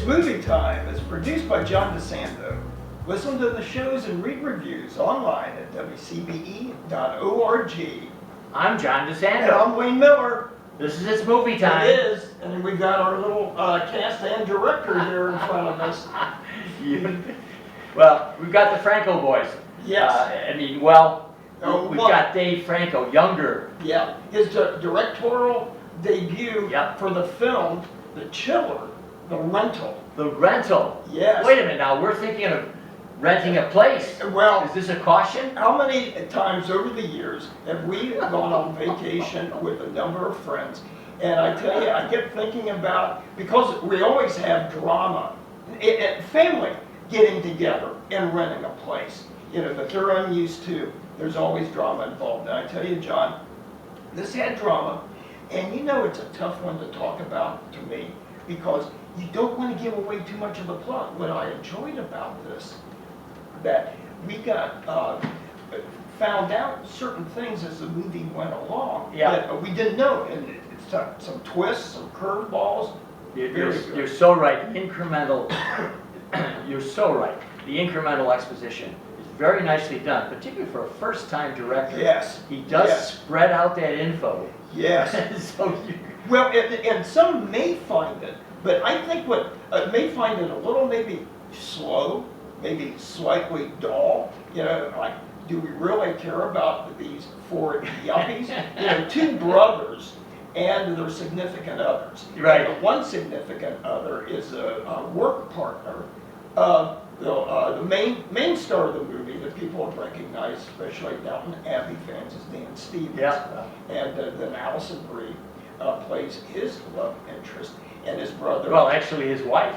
Movie Time is produced by John DeSanto. Listen to the shows and read reviews online at wcbe.org. I'm John And DeSanto. I'm Wayne Miller. This is It's Movie Time. It is, and we've got our little cast and director here in front of us. Well, we've got the Franco boys. Yes. We've well- got Dave Franco, younger. Yeah, his directorial debut Yep. for the film, The Chiller, The Rental. The Rental. Yes. Wait a minute, now we're thinking of renting a place. Well, Is this a caution? how many times over the years have we gone on vacation with a number of friends? And I tell you, I get thinking about, because we always have drama, family getting together and renting a place, that they're unused to. There's always drama involved. And I tell you, John, this had drama, and it's a tough one to talk about to me, because you don't want to give away too much of the plot. What I enjoyed about this, that we got found out certain things as the movie went along that we didn't know, and it's some twists, some curveballs. You're so right. Incremental. You're so right. The incremental exposition is very nicely done, particularly for a first-time director. Yes. He does Yes. spread out that info. Yes. Well, and some may find it, but I think what may find it a little maybe slow, maybe slightly dull. Like, do we really care about these four yuppies? Two brothers and their significant others. Right. And the one significant other is a work partner of the main star of the movie that people have recognized, especially Downton Abbey fans, is Dan Stevens. Yeah. And then Alison Brie plays his love interest, and his brother. Well, actually, his wife.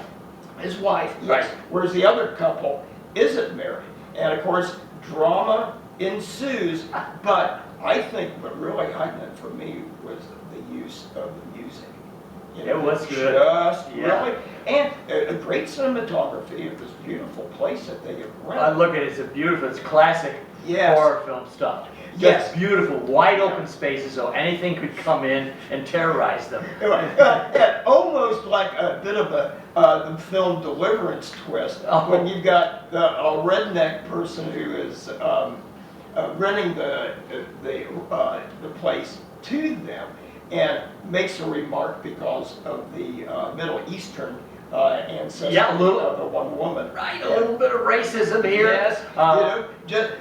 His wife, yes. Right. Whereas the other couple isn't married. And of course, drama ensues, but I think what really heightened it for me was the use of the music. It was good. Just really, and a great cinematography of this beautiful place that they have rented. Look at it, it's classic horror film stuff. Yes. Just beautiful, wide open spaces, so anything could come in and terrorize them. Almost like a bit of the film Deliverance twist, when you've got a redneck person who is renting the place to them, and makes a remark because of the Middle Eastern ancestry of the one woman. Right, a little bit of racism here. Yes,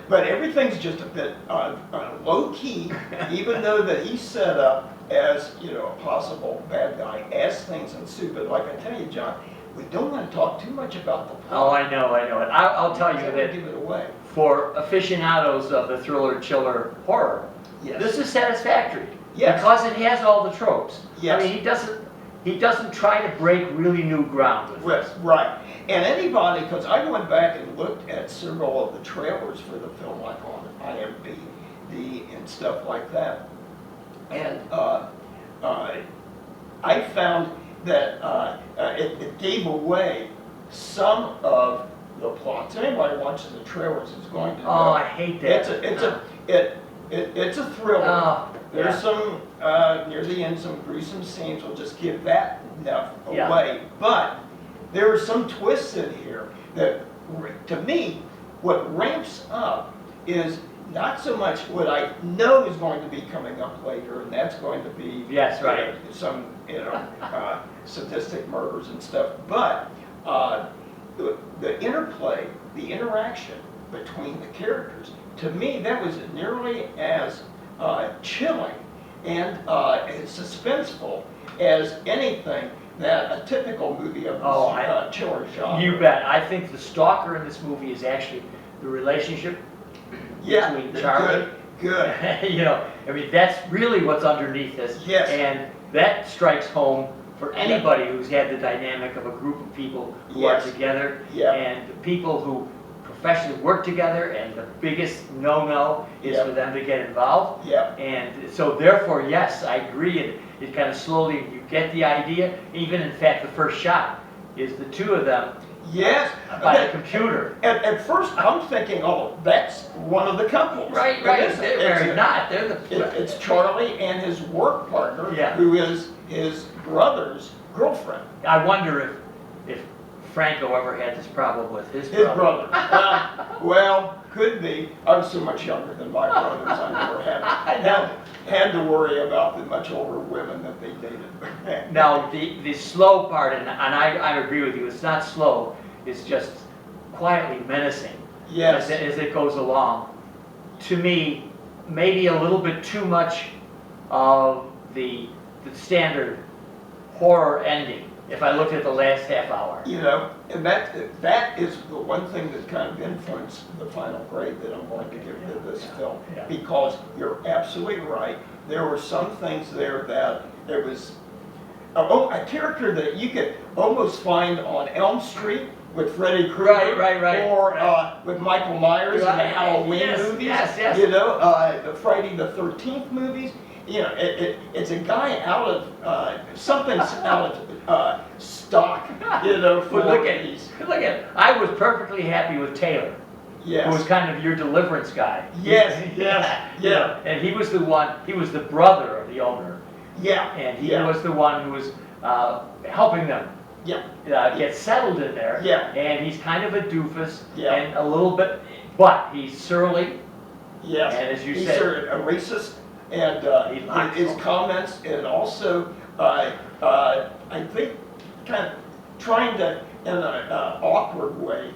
but everything's just a bit low key, even though that he's set up as a possible bad guy as things ensue. But like I tell you, John, we don't want to talk too much about the plot. Oh, I know. And I'll tell you that give it away. For aficionados of the thriller, chiller, horror, this is satisfactory. Yes. Because it has all the tropes. Yes. I mean, he doesn't try to break really new ground with this. Right. And anybody, because I went back and looked at several of the trailers for the film, like on IMDb and stuff like that, and I found that it gave away some of the plots. Anybody watching the trailers is going to know. Oh, I hate that. It's a thriller. Oh, There's some, near the end, some gruesome scenes. We'll just give that enough away. But there are some twists in here that, to me, what ramps up is not so much what I know is going to be coming up later, and that's going to be some sadistic murders and stuff, but the interplay, the interaction between the characters, to me, that was nearly as chilling and suspenseful as anything that a typical movie of this chiller genre. You bet. I think the stalker in this movie is actually the relationship between Charlie. Good. That's really what's underneath this. Yes. And that strikes home for anybody who's had the dynamic of a group of people who are together and people who professionally work together, and the biggest no-no is for them to get involved. And so therefore, yes, I agree, it kind of slowly, you get the idea. Even in fact, the first shot is the two of them by the computer. At first, I'm thinking, oh, that's one of the couples. Right. They're not. They're the. It's Charlie and his work partner, Yeah. who is his brother's girlfriend. I wonder if Franco ever had this problem with his His brother. brother. Well, could be. I was so much younger than my brothers. I never had to worry about the much older women that they dated. Now, the slow part, and I agree with you, it's not slow, it's just quietly menacing. Yes. As it goes along. To me, maybe a little bit too much of the standard horror ending, if I looked at the last half hour. You know, and that is the one thing that kind of influenced the final grade that I'm going to give to this film. Yeah. Because you're absolutely right. There were some things there that it was a character that you could almost find on Elm Street with Freddy Krueger, Right. or with Michael Myers in the Halloween movies. Yes. You know, the Friday the 13th movies. You know, it's a guy out of something's out of stock. You know, for But these. look at, I was perfectly happy with Taylor, Yes. who was kind of your deliverance guy. Yes. You know, and he was the brother of the owner, Yeah. and he was the one who was helping them Yeah. get settled in there. Yeah. And he's kind of a doofus, Yeah. and a little bit, but he's surly. Yes. And as you He's said, sort of a racist, and He likes his them. comments, and also I think kind of trying to, in an awkward way,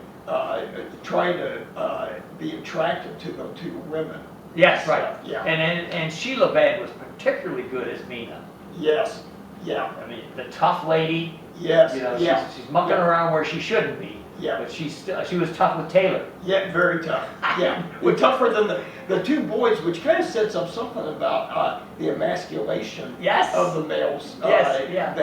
trying to be attractive to the two women. yes, right. Yeah. And Sheila Bag was particularly good as Mina. Yes. Yeah. I mean, the tough lady. Yes. You know, Yeah. she's mucking around where she shouldn't be. Yeah. But she was tough with Taylor. Yeah, very tough. Yeah, we're tougher than the two boys, which kind of sets up something about the emasculation Yes. of the males. Yes, yeah.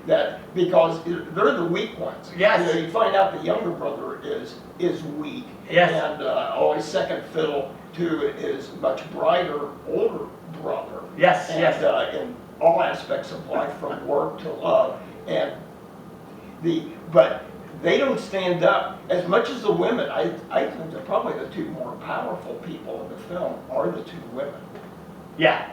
That because they're the weak ones. Yes. You know, you find out the younger brother is weak. Yes. And always second fiddle to his much brighter older brother. Yes, And, yes. in all aspects of life, from work to love, and but they don't stand up as much as the women. I think they're probably the two more powerful people in the film are the two women. Yeah.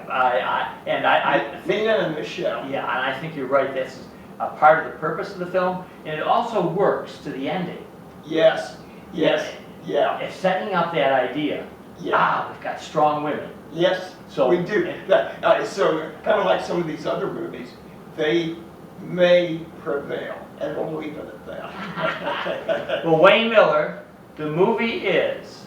I think, Mina and Michelle. yeah, and I think you're right. This is a part of the purpose of the film, and it also works to the ending. Yes. Yeah. It's setting up that idea. Yeah. We've got strong women. Yes. So we do. So kind of like some of these other movies, they may prevail, and we'll leave it at that. Well, Wayne Miller, the movie is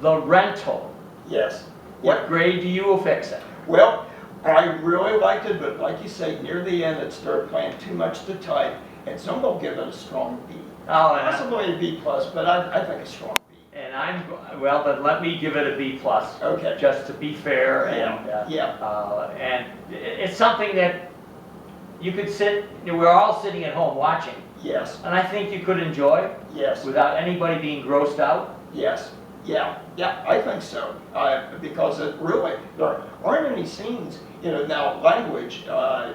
The Rental. Yes. What grade do you affix it? Well, I really liked it, but like you say, near the end it started playing too much to type, and some will give it a strong B. Oh, Possibly a B+, but I think a strong B. and well, then let me give it a B+. Okay. Just to be fair, Yeah. and it's something that you could sit, we're all sitting at home watching, Yes. and I think you could enjoy Yes. without anybody being grossed out. Yes. Yeah, I think so, because it really, there aren't any scenes, now language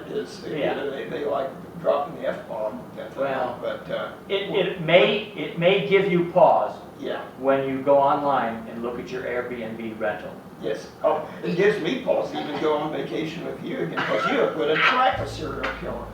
is, they like dropping the F-bomb, Well, but, It may give you pause yeah, when you go online and look at your Airbnb rental. yes. Oh, it gives me pause to even go on vacation with you again, because you would attract a serial killer.